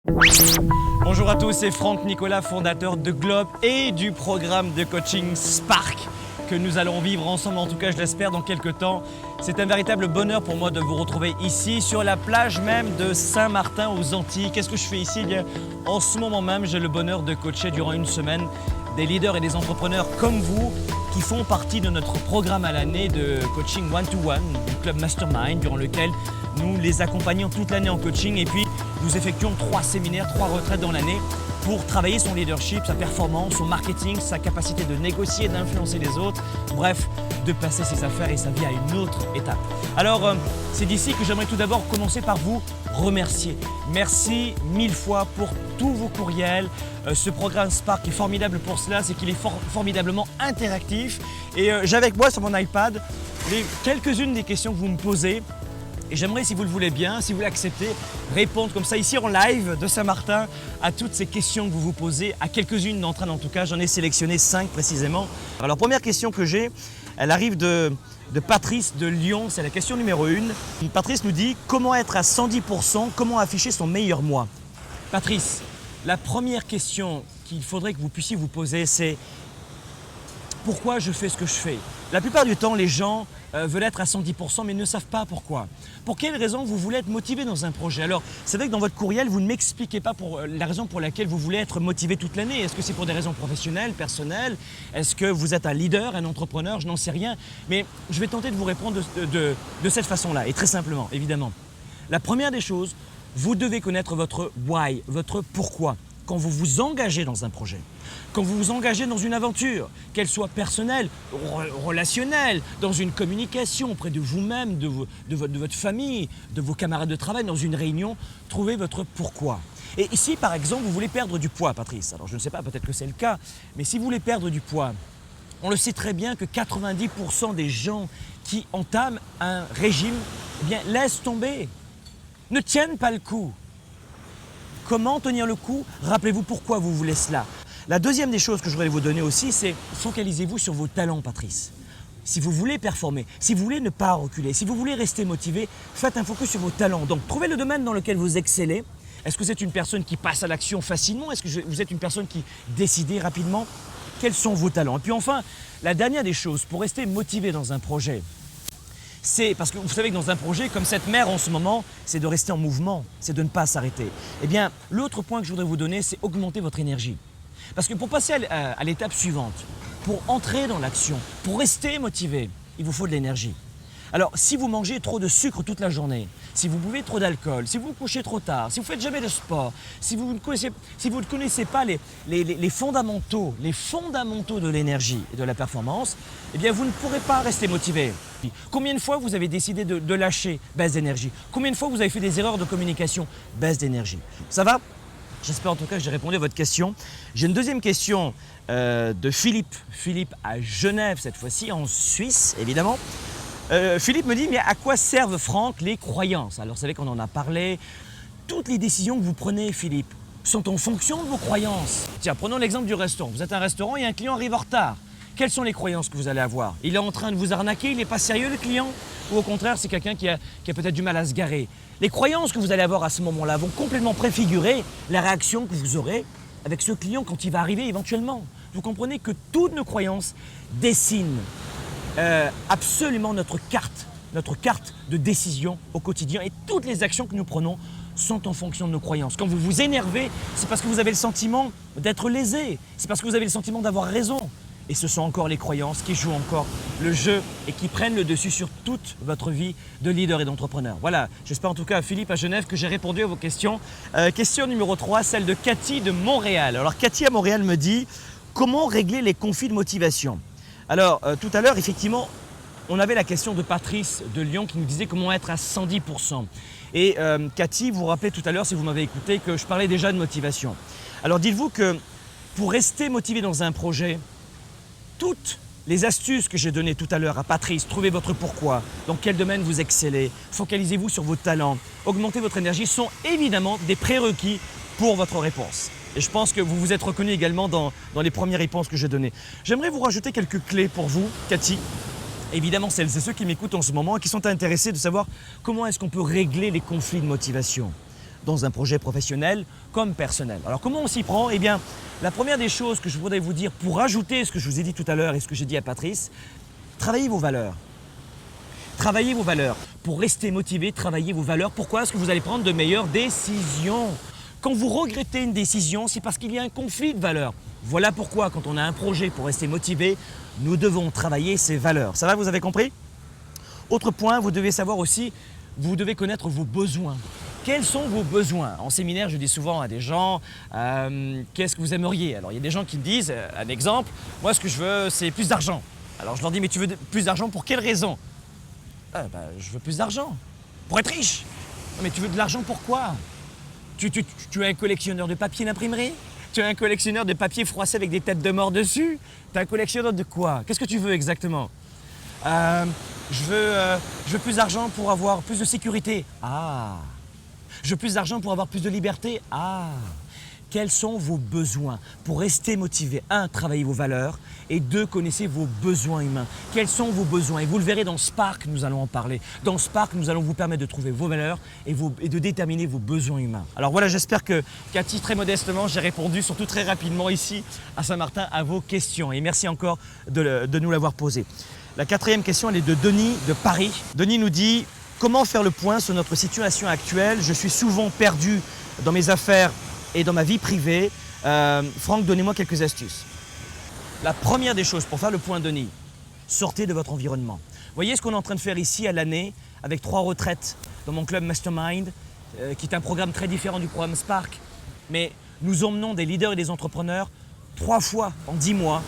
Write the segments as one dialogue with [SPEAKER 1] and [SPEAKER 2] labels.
[SPEAKER 1] Bonjour à tous, c'est Franck Nicolas, fondateur de Globe et du programme de coaching Spark que nous allons vivre ensemble, en tout cas je l'espère dans quelques temps. C'est un véritable bonheur pour moi de vous retrouver ici sur la plage même de Saint-Martin aux Antilles. Qu'est-ce que je fais ici? En ce moment même, j'ai le bonheur de coacher durant une semaine des leaders et des entrepreneurs comme vous qui font partie de notre programme à l'année de coaching one-to-one du Club Mastermind, durant lequel nous les accompagnons toute l'année en coaching et puis nous effectuons 3 séminaires, 3 retraites dans l'année pour travailler son leadership, sa performance, son marketing, sa capacité de négocier et d'influencer les autres, bref, de passer ses affaires et sa vie à une autre étape. Alors, c'est d'ici que j'aimerais tout d'abord commencer par vous remercier. Merci 1000 fois pour tous vos courriels. Ce programme Spark est formidable pour cela, c'est qu'il est formidablement interactif. Et j'ai avec moi sur mon iPad quelques-unes des questions que vous me posez. Et j'aimerais, si vous le voulez bien, si vous l'acceptez, répondre comme ça ici en live de Saint-Martin à toutes ces questions que vous vous posez, à quelques-unes d'entre elles en tout cas. J'en ai sélectionné 5 précisément. Alors, première question que j'ai, elle arrive de Patrice de Lyon, c'est la question numéro 1. Patrice nous dit « Comment être à 110%, comment afficher son meilleur moi ?» Patrice, la première question qu'il faudrait que vous puissiez vous poser, c'est « Pourquoi je fais ce que je fais ?» La plupart du temps, les gens veulent être à 110% mais ne savent pas pourquoi. Pour quelle raison vous voulez être motivé dans un projet? Alors, c'est vrai que dans votre courriel, vous ne m'expliquez pas la raison pour laquelle vous voulez être motivé toute l'année. Est-ce que c'est pour des raisons professionnelles, personnelles? Est-ce que vous êtes un leader, un entrepreneur? Je n'en sais rien. Mais je vais tenter de vous répondre de cette façon-là, et très simplement, évidemment. La première des choses, vous devez connaître votre why, votre pourquoi. Quand vous vous engagez dans un projet, quand vous vous engagez dans une aventure, qu'elle soit personnelle, relationnelle, dans une communication auprès de vous-même, de votre famille, de vos camarades de travail, dans une réunion, trouvez votre pourquoi. Et ici, par exemple, vous voulez perdre du poids, Patrice. Alors, je ne sais pas, peut-être que c'est le cas, mais si vous voulez perdre du poids, on le sait très bien que 90% des gens qui entament un régime, eh bien, laissent tomber, ne tiennent pas le coup. Comment tenir le coup? Rappelez-vous pourquoi vous voulez cela. La deuxième des choses que je voudrais vous donner aussi, c'est focalisez-vous sur vos talents, Patrice. Si vous voulez performer, si vous voulez ne pas reculer, si vous voulez rester motivé, faites un focus sur vos talents. Donc, trouvez le domaine dans lequel vous excellez. Est-ce que vous êtes une personne qui passe à l'action facilement? Est-ce que vous êtes une personne qui décide rapidement? Quels sont vos talents? Et puis enfin, la dernière des choses, pour rester motivé dans un projet, c'est parce que vous savez que dans un projet comme cette mer en ce moment, c'est de rester en mouvement, c'est de ne pas s'arrêter. Eh bien, l'autre point que je voudrais vous donner, c'est augmenter votre énergie. Parce que pour passer à l'étape suivante, pour entrer dans l'action, pour rester motivé, il vous faut de l'énergie. Alors, si vous mangez trop de sucre toute la journée, si vous buvez trop d'alcool, si vous vous couchez trop tard, si vous ne faites jamais de sport, si vous ne connaissez pas les fondamentaux de l'énergie et de la performance, eh bien, vous ne pourrez pas rester motivé. Combien de fois vous avez décidé de lâcher? Baisse d'énergie. Combien de fois vous avez fait des erreurs de communication? Baisse d'énergie. Ça va? J'espère en tout cas que j'ai répondu à votre question. J'ai une deuxième question de Philippe. Philippe à Genève cette fois-ci, en Suisse évidemment. Philippe me dit, mais à quoi servent, Franck, les croyances? Alors, vous savez qu'on en a parlé. Toutes les décisions que vous prenez, Philippe, sont en fonction de vos croyances. Tiens, prenons l'exemple du restaurant. Vous êtes à un restaurant et un client arrive en retard. Quelles sont les croyances que vous allez avoir? Il est en train de vous arnaquer, il n'est pas sérieux, le client? Ou au contraire, c'est quelqu'un qui a peut-être du mal à se garer? Les croyances que vous allez avoir à ce moment-là vont complètement préfigurer la réaction que vous aurez avec ce client quand il va arriver éventuellement. Vous comprenez que toutes nos croyances dessinent absolument notre carte de décision au quotidien, et toutes les actions que nous prenons sont en fonction de nos croyances. Quand vous vous énervez, c'est parce que vous avez le sentiment d'être lésé, c'est parce que vous avez le sentiment d'avoir raison. Et ce sont encore les croyances qui jouent encore le jeu et qui prennent le dessus sur toute votre vie de leader et d'entrepreneur. Voilà, j'espère en tout cas, Philippe à Genève, que j'ai répondu à vos questions. Question numéro 3, celle de Cathy de Montréal. Alors Cathy à Montréal me dit « Comment régler les conflits de motivation ?» Alors, tout à l'heure, effectivement, on avait la question de Patrice de Lyon qui nous disait comment être à 110%. Et Cathy, vous vous rappelez tout à l'heure, si vous m'avez écouté, que je parlais déjà de motivation. Alors, dites-vous que pour rester motivé dans un projet, toutes les astuces que j'ai données tout à l'heure à Patrice, trouvez votre pourquoi, dans quel domaine vous excellez, focalisez-vous sur vos talents, augmentez votre énergie, sont évidemment des prérequis pour votre réponse. Et je pense que vous vous êtes reconnu également dans les premières réponses que j'ai données. J'aimerais vous rajouter quelques clés pour vous, Cathy. Évidemment, celles et ceux qui m'écoutent en ce moment et qui sont intéressés de savoir comment est-ce qu'on peut régler les conflits de motivation. dans un projet professionnel comme personnel. Alors comment on s'y prend? Eh bien, la première des choses que je voudrais vous dire pour ajouter ce que je vous ai dit tout à l'heure et ce que j'ai dit à Patrice, travaillez vos valeurs. Travaillez vos valeurs. Pour rester motivé, travaillez vos valeurs. Pourquoi? Parce que vous allez prendre de meilleures décisions. Quand vous regrettez une décision, c'est parce qu'il y a un conflit de valeurs. Voilà pourquoi, quand on a un projet pour rester motivé, nous devons travailler ces valeurs. Ça va, vous avez compris? Autre point, vous devez savoir aussi, vous devez connaître vos besoins. Quels sont vos besoins? En séminaire, je dis souvent à des gens, qu'est-ce que vous aimeriez? Alors, il y a des gens qui me disent, un exemple, moi, ce que je veux, c'est plus d'argent. Alors, je leur dis, mais tu veux plus d'argent pour quelle raison? Je veux plus d'argent. Pour être riche. Mais tu veux de l'argent pourquoi? Tu es un collectionneur de papier d'imprimerie? Tu es un collectionneur de papier froissé avec des têtes de mort dessus? Tu es un collectionneur de quoi? Qu'est-ce que tu veux exactement? Je veux plus d'argent pour avoir plus de sécurité. Ah! Je veux plus d'argent pour avoir plus de liberté. Ah! Quels sont vos besoins? Pour rester motivé, 1, travaillez vos valeurs et 2, connaissez vos besoins humains. Quels sont vos besoins? Et vous le verrez dans Spark, nous allons en parler. Dans Spark, nous allons vous permettre de trouver vos valeurs et de déterminer vos besoins humains. Alors voilà, j'espère que Cathy, très modestement, j'ai répondu, surtout très rapidement ici à Saint-Martin, à vos questions. Et merci encore de nous l'avoir posé. La 4e question, elle est de Denis de Paris. Denis nous dit « Comment faire le point sur notre situation actuelle? Je suis souvent perdu dans mes affaires et dans ma vie privée. Franck, donnez-moi quelques astuces. » La première des choses pour faire le point, Denis, sortez de votre environnement. Voyez ce qu'on est en train de faire ici à l'année avec 3 retraites dans mon club Mastermind, qui est un programme très différent du programme Spark. Mais nous emmenons des leaders et des entrepreneurs 3 fois en 10 mois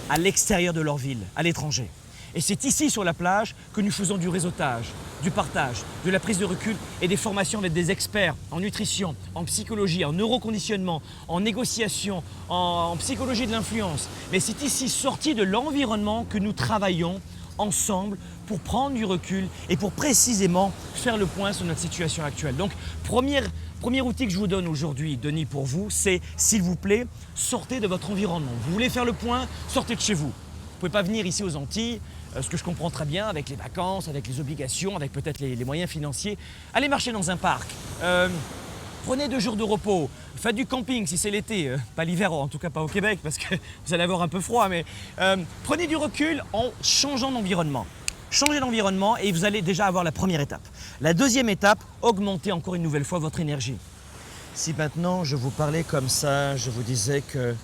[SPEAKER 1] à l'extérieur de leur ville, à l'étranger. Et c'est ici sur la plage que nous faisons du réseautage, du partage, de la prise de recul et des formations avec des experts en nutrition, en psychologie, en neuroconditionnement, en négociation, en psychologie de l'influence. Mais c'est ici, sorti de l'environnement, que nous travaillons ensemble pour prendre du recul et pour précisément faire le point sur notre situation actuelle. Donc, premier outil que je vous donne aujourd'hui, Denis, pour vous, c'est, s'il vous plaît, sortez de votre environnement. Vous voulez faire le point, sortez de chez vous. Vous ne pouvez pas venir ici aux Antilles, ce que je comprends très bien, avec les vacances, avec les obligations, avec peut-être les moyens financiers. Allez marcher dans un parc, prenez 2 jours de repos, faites du camping si c'est l'été, pas l'hiver, en tout cas pas au Québec parce que vous allez avoir un peu froid, mais prenez du recul en changeant d'environnement. Changez d'environnement et vous allez déjà avoir la première étape. La deuxième étape, augmentez encore une nouvelle fois votre énergie. Si maintenant je vous parlais comme ça, je vous disais que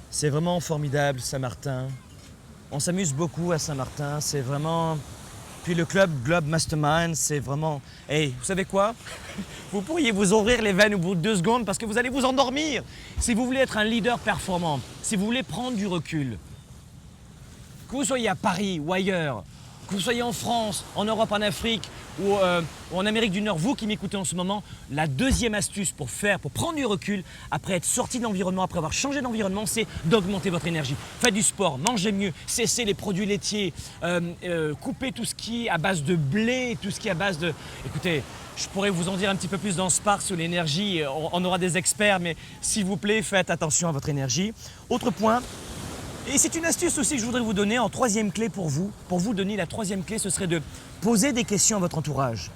[SPEAKER 1] c'est vraiment formidable Saint-Martin. On s'amuse beaucoup à Saint-Martin, c'est vraiment... Puis le club Globe Mastermind, c'est vraiment... Hey, vous savez quoi? Vous pourriez vous ouvrir les veines au bout de 2 secondes parce que vous allez vous endormir. Si vous voulez être un leader performant, si vous voulez prendre du recul, que vous soyez à Paris ou ailleurs, que vous soyez en France, en Europe, en Afrique ou en Amérique du Nord, vous qui m'écoutez en ce moment, la deuxième astuce pour prendre du recul, après être sorti de l'environnement, après avoir changé d'environnement, c'est d'augmenter votre énergie. Faites du sport, mangez mieux, cessez les produits laitiers, coupez tout ce qui est à base de blé, tout ce qui est à base de... Écoutez, je pourrais vous en dire un petit peu plus dans Spark sur l'énergie, on aura des experts, mais s'il vous plaît, faites attention à votre énergie. Autre point, et c'est une astuce aussi que je voudrais vous donner en 3e clé pour vous. Pour vous donner la 3e clé, ce serait de poser des questions à votre entourage.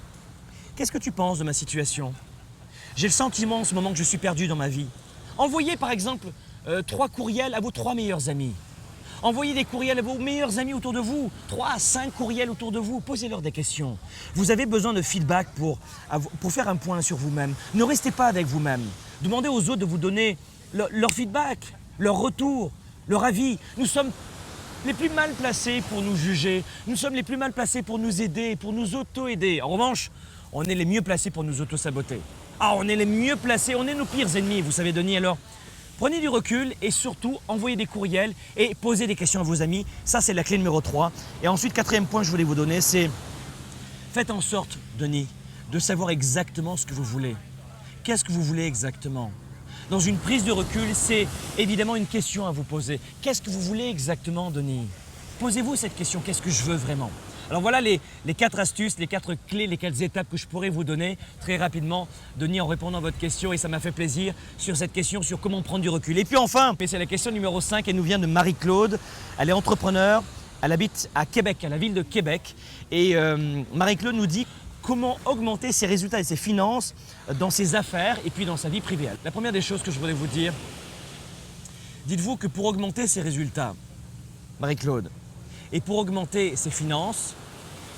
[SPEAKER 1] Qu'est-ce que tu penses de ma situation? J'ai le sentiment en ce moment que je suis perdu dans ma vie. Envoyez par exemple 3 courriels à vos 3 meilleurs amis. Envoyez des courriels à vos meilleurs amis autour de vous. 3 à 5 courriels autour de vous. Posez-leur des questions. Vous avez besoin de feedback pour faire un point sur vous-même. Ne restez pas avec vous-même. Demandez aux autres de vous donner leur feedback, leur retour, leur avis. Nous sommes les plus mal placés pour nous juger. Nous sommes les plus mal placés pour nous aider, pour nous auto-aider. En revanche, on est les mieux placés pour nous auto-saboter. Ah, on est les mieux placés, on est nos pires ennemis, vous savez, Denis. Alors, prenez du recul et surtout, envoyez des courriels et posez des questions à vos amis. Ça, c'est la clé numéro 3. Et ensuite, 4e point que je voulais vous donner, c'est faites en sorte, Denis, de savoir exactement ce que vous voulez. Qu'est-ce que vous voulez exactement? Dans une prise de recul, c'est évidemment une question à vous poser. Qu'est-ce que vous voulez exactement, Denis? Posez-vous cette question, qu'est-ce que je veux vraiment? Alors voilà les 4 astuces, les 4 clés, les 4 étapes que je pourrais vous donner très rapidement, Denis, en répondant à votre question, et ça m'a fait plaisir sur cette question sur comment prendre du recul. Et puis enfin, c'est la question numéro 5, elle nous vient de Marie-Claude. Elle est entrepreneure, elle habite à Québec, à la ville de Québec. Et Marie-Claude nous dit: comment augmenter ses résultats et ses finances dans ses affaires et puis dans sa vie privée. La première des choses que je voudrais vous dire, dites-vous que pour augmenter ses résultats, Marie-Claude, et pour augmenter ses finances,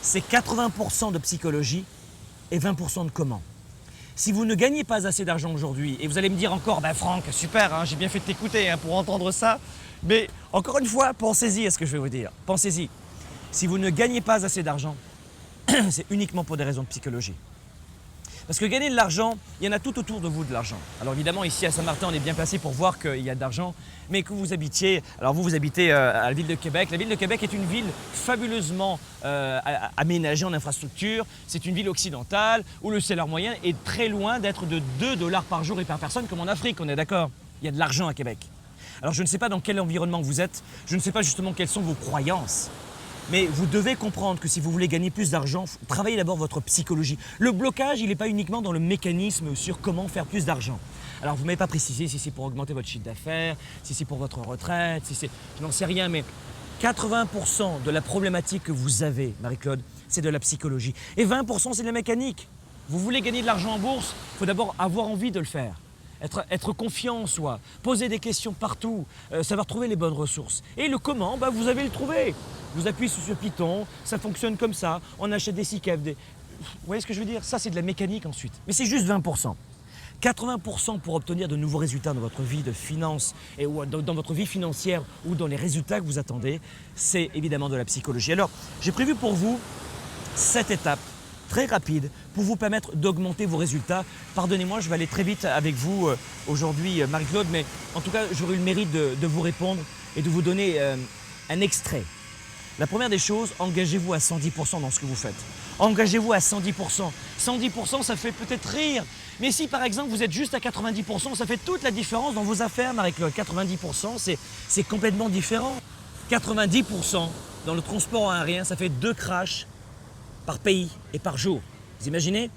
[SPEAKER 1] c'est 80% de psychologie et 20% de comment. Si vous ne gagnez pas assez d'argent aujourd'hui, et vous allez me dire encore, ben Franck, super, hein, j'ai bien fait de t'écouter hein, pour entendre ça, mais encore une fois, pensez-y à ce que je vais vous dire. Pensez-y. Si vous ne gagnez pas assez d'argent, c'est uniquement pour des raisons de psychologie. Parce que gagner de l'argent, il y en a tout autour de vous de l'argent. Alors évidemment, ici à Saint-Martin, on est bien placé pour voir qu'il y a de l'argent, mais que vous habitiez, alors vous habitez à la ville de Québec. La ville de Québec est une ville fabuleusement aménagée en infrastructure. C'est une ville occidentale où le salaire moyen est très loin d'être de 2 $ par jour et par personne comme en Afrique, on est d'accord? Il y a de l'argent à Québec. Alors je ne sais pas dans quel environnement vous êtes, je ne sais pas justement quelles sont vos croyances. Mais vous devez comprendre que si vous voulez gagner plus d'argent, travaillez d'abord votre psychologie. Le blocage, il n'est pas uniquement dans le mécanisme sur comment faire plus d'argent. Alors vous ne m'avez pas précisé si c'est pour augmenter votre chiffre d'affaires, si c'est pour votre retraite, si c'est... Je n'en sais rien, mais 80% de la problématique que vous avez, Marie-Claude, c'est de la psychologie. Et 20% c'est de la mécanique. Vous voulez gagner de l'argent en bourse, il faut d'abord avoir envie de le faire. Être confiant en soi, poser des questions partout, savoir trouver les bonnes ressources. Et le comment, vous allez le trouver. Vous appuyez sur ce piton, ça fonctionne comme ça, on achète des CICEF, Vous voyez ce que je veux dire? Ça, c'est de la mécanique ensuite. Mais c'est juste 20%. 80% pour obtenir de nouveaux résultats dans votre vie de finance, et dans votre vie financière ou dans les résultats que vous attendez, c'est évidemment de la psychologie. Alors, j'ai prévu pour vous 7 étapes très rapide pour vous permettre d'augmenter vos résultats. Pardonnez-moi, je vais aller très vite avec vous aujourd'hui, Marie-Claude, mais en tout cas, j'aurai eu le mérite de vous répondre et de vous donner un extrait. La première des choses, engagez-vous à 110% dans ce que vous faites. Engagez-vous à 110%. 110%, ça fait peut-être rire, mais si par exemple vous êtes juste à 90%, ça fait toute la différence dans vos affaires, Marie-Claude. 90%, c'est complètement différent. 90% dans le transport aérien, ça fait 2 crashs par pays et par jour. Vous imaginez?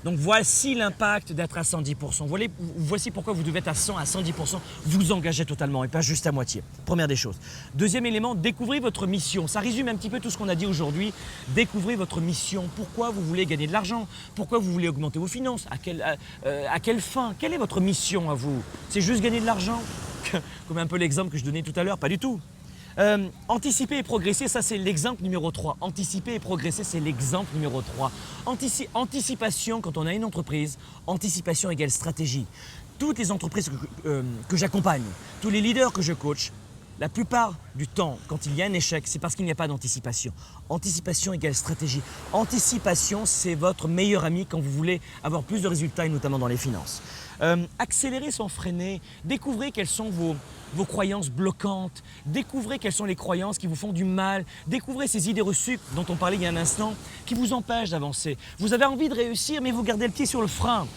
[SPEAKER 1] Donc voici l'impact d'être à 110%. Voici pourquoi vous devez être à 100, à 110%, vous engagez totalement et pas juste à moitié. Première des choses. Deuxième élément, découvrez votre mission. Ça résume un petit peu tout ce qu'on a dit aujourd'hui. Découvrez votre mission. Pourquoi vous voulez gagner de l'argent? Pourquoi vous voulez augmenter vos finances? À quelle fin? Quelle est votre mission à vous? C'est juste gagner de l'argent? Comme un peu l'exemple que je donnais tout à l'heure, pas du tout. Anticiper et progresser, ça c'est l'exemple numéro 3. Anticiper et progresser, c'est l'exemple numéro 3. Anticipation, quand on a une entreprise, anticipation égale stratégie. Toutes les entreprises que j'accompagne, tous les leaders que je coach, la plupart du temps, quand il y a un échec, c'est parce qu'il n'y a pas d'anticipation. Anticipation égale stratégie. Anticipation, c'est votre meilleur ami quand vous voulez avoir plus de résultats, et notamment dans les finances. Accélérer sans freiner, découvrez quelles sont vos croyances bloquantes, découvrez quelles sont les croyances qui vous font du mal, découvrez ces idées reçues dont on parlait il y a un instant, qui vous empêchent d'avancer. Vous avez envie de réussir, mais vous gardez le pied sur le frein.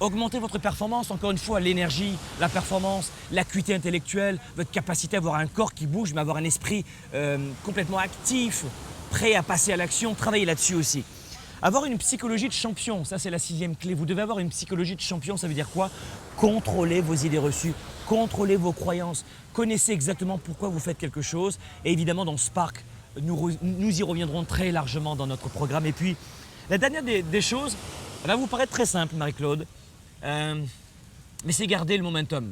[SPEAKER 1] Augmentez votre performance, encore une fois, l'énergie, la performance, l'acuité intellectuelle, votre capacité à avoir un corps qui bouge, mais avoir un esprit complètement actif, prêt à passer à l'action, travaillez là-dessus aussi. Avoir une psychologie de champion, ça c'est la 6e clé. Vous devez avoir une psychologie de champion, ça veut dire quoi? Contrôlez vos idées reçues, contrôlez vos croyances, connaissez exactement pourquoi vous faites quelque chose. Et évidemment, dans Spark, nous y reviendrons très largement dans notre programme. Et puis, la dernière des choses, elle va vous paraître très simple, Marie-Claude, mais c'est garder le momentum.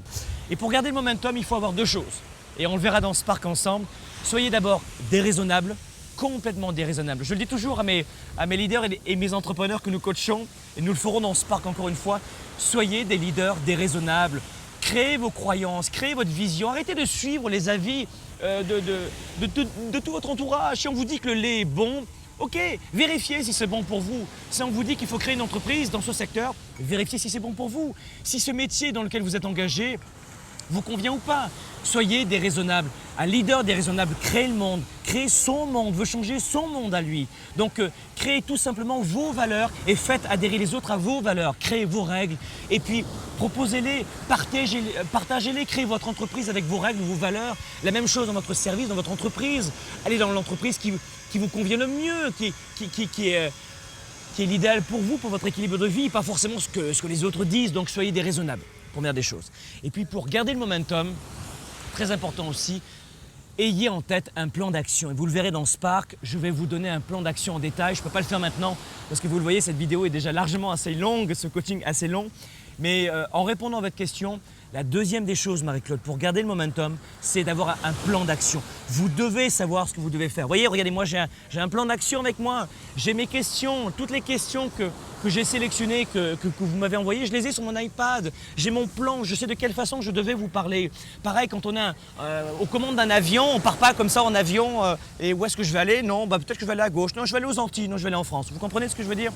[SPEAKER 1] Et pour garder le momentum, il faut avoir 2 choses. Et on le verra dans Spark ensemble. Soyez d'abord déraisonnable, complètement déraisonnable. Je le dis toujours à mes leaders et mes entrepreneurs que nous coachons, et nous le ferons dans Spark encore une fois, soyez des leaders déraisonnables. Créez vos croyances, créez votre vision. Arrêtez de suivre les avis de tout votre entourage. Si on vous dit que le lait est bon, ok, vérifiez si c'est bon pour vous. Si on vous dit qu'il faut créer une entreprise dans ce secteur, vérifiez si c'est bon pour vous. Si ce métier dans lequel vous êtes engagé vous convient ou pas. Soyez déraisonnables. Un leader déraisonnable crée le monde, crée son monde, veut changer son monde à lui. Donc, créez tout simplement vos valeurs et faites adhérer les autres à vos valeurs. Créez vos règles et puis proposez-les, partagez-les, créez votre entreprise avec vos règles, vos valeurs. La même chose dans votre service, dans votre entreprise. Allez dans l'entreprise qui vous convient le mieux, qui est l'idéal pour vous, pour votre équilibre de vie, pas forcément ce que les autres disent. Donc, soyez déraisonnables. Première des choses. Et puis pour garder le momentum, très important aussi, ayez en tête un plan d'action. Et vous le verrez dans Spark, je vais vous donner un plan d'action en détail. Je ne peux pas le faire maintenant parce que vous le voyez, cette vidéo est déjà largement assez longue, ce coaching assez long. Mais en répondant à votre question, la deuxième des choses, Marie-Claude, pour garder le momentum, c'est d'avoir un plan d'action. Vous devez savoir ce que vous devez faire. Vous voyez, regardez, moi j'ai un plan d'action avec moi. J'ai mes questions, toutes les questions que j'ai sélectionnées, que vous m'avez envoyées, je les ai sur mon iPad. J'ai mon plan, je sais de quelle façon je devais vous parler. Pareil, quand on est aux commandes d'un avion, on ne part pas comme ça en avion. Et où est-ce que je vais aller? Non, peut-être que je vais aller à gauche. Non, je vais aller aux Antilles. Non, je vais aller en France. Vous comprenez ce que je veux dire?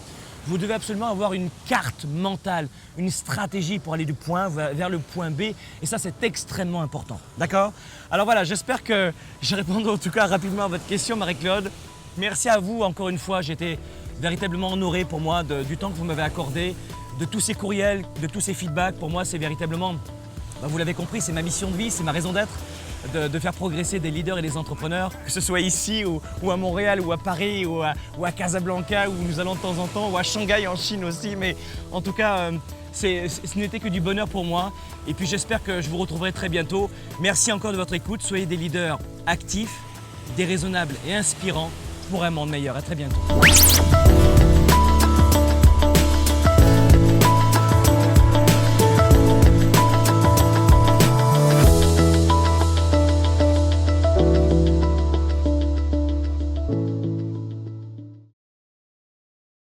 [SPEAKER 1] Vous devez absolument avoir une carte mentale, une stratégie pour aller du point A vers le point B. Et ça, c'est extrêmement important. D'accord? Alors voilà, j'espère que j'ai répondu en tout cas rapidement à votre question, Marie-Claude. Merci à vous encore une fois. J'ai été véritablement honoré pour moi du temps que vous m'avez accordé, de tous ces courriels, de tous ces feedbacks. Pour moi, c'est véritablement, vous l'avez compris, c'est ma mission de vie, c'est ma raison d'être. De faire progresser des leaders et des entrepreneurs, que ce soit ici ou à Montréal ou à Paris ou à Casablanca où nous allons de temps en temps, ou à Shanghai en Chine aussi. Mais en tout cas, ce n'était que du bonheur pour moi. Et puis j'espère que je vous retrouverai très bientôt. Merci encore de votre écoute. Soyez des leaders actifs, déraisonnables et inspirants pour un monde meilleur. À très bientôt.